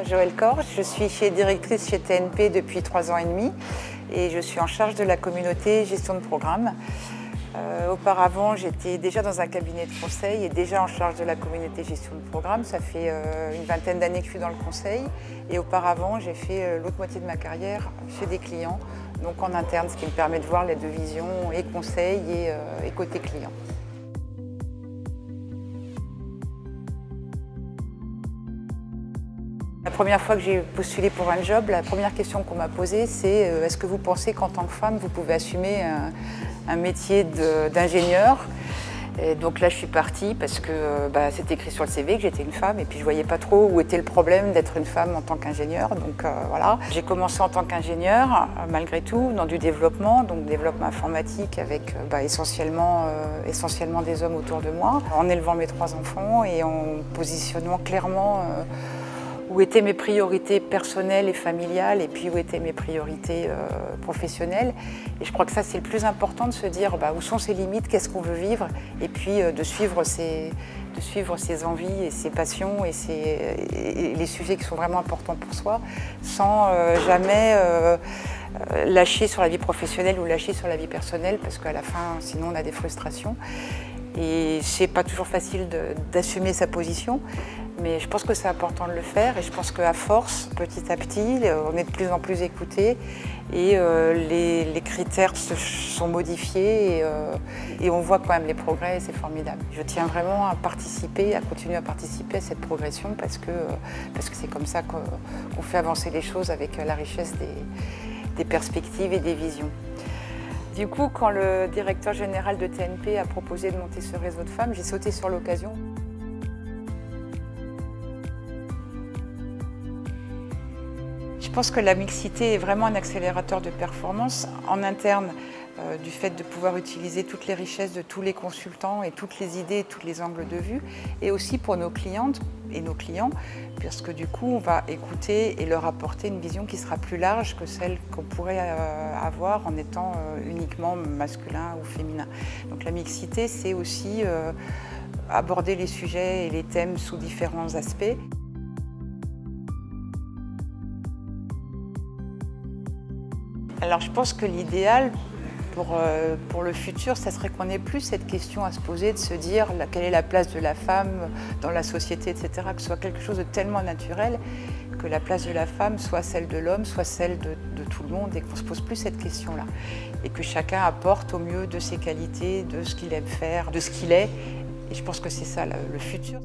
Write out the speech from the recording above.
Joëlle Corge, je suis directrice chez TNP depuis 3 ans et demi et je suis en charge de la communauté gestion de programme. Auparavant, j'étais déjà dans un cabinet de conseil et déjà en charge de la communauté gestion de programme. Ça fait une vingtaine d'années que je suis dans le conseil et auparavant, j'ai fait l'autre moitié de ma carrière chez des clients, donc en interne, ce qui me permet de voir les deux visions, et conseil et côté client. La première fois que j'ai postulé pour un job, la première question qu'on m'a posée, c'est est-ce que vous pensez qu'en tant que femme, vous pouvez assumer un métier d'ingénieur? Et donc là, je suis partie parce que c'était écrit sur le CV que j'étais une femme et puis je ne voyais pas trop où était le problème d'être une femme en tant qu'ingénieur. Donc voilà. J'ai commencé en tant qu'ingénieur, malgré tout, dans du développement, donc développement informatique avec essentiellement des hommes autour de moi, en élevant mes 3 enfants et en positionnant clairement où étaient mes priorités personnelles et familiales et puis où étaient mes priorités professionnelles. Et je crois que ça, c'est le plus important, de se dire où sont ses limites, qu'est-ce qu'on veut vivre, et puis de suivre ses envies et ses passions et les sujets qui sont vraiment importants pour soi, sans jamais lâcher sur la vie professionnelle ou lâcher sur la vie personnelle, parce qu'à la fin, sinon, on a des frustrations. Et c'est pas toujours facile d'assumer sa position, mais je pense que c'est important de le faire et je pense qu'à force, petit à petit, on est de plus en plus écoutés et les critères se sont modifiés et on voit quand même les progrès et c'est formidable. Je tiens vraiment à participer, à continuer à participer à cette progression parce que c'est comme ça qu'on fait avancer les choses avec la richesse des perspectives et des visions. Du coup, quand le directeur général de TNP a proposé de monter ce réseau de femmes, j'ai sauté sur l'occasion. Je pense que la mixité est vraiment un accélérateur de performance en interne, du fait de pouvoir utiliser toutes les richesses de tous les consultants et toutes les idées et tous les angles de vue, et aussi pour nos clientes et nos clients, parce que du coup on va écouter et leur apporter une vision qui sera plus large que celle qu'on pourrait avoir en étant uniquement masculin ou féminin. Donc la mixité, c'est aussi aborder les sujets et les thèmes sous différents aspects. Alors je pense que l'idéal pour le futur, ça serait qu'on n'ait plus cette question à se poser, de se dire quelle est la place de la femme dans la société, etc. Que ce soit quelque chose de tellement naturel, que la place de la femme soit celle de l'homme, soit celle de tout le monde, et qu'on ne se pose plus cette question-là. Et que chacun apporte au mieux de ses qualités, de ce qu'il aime faire, de ce qu'il est. Et je pense que c'est ça le futur.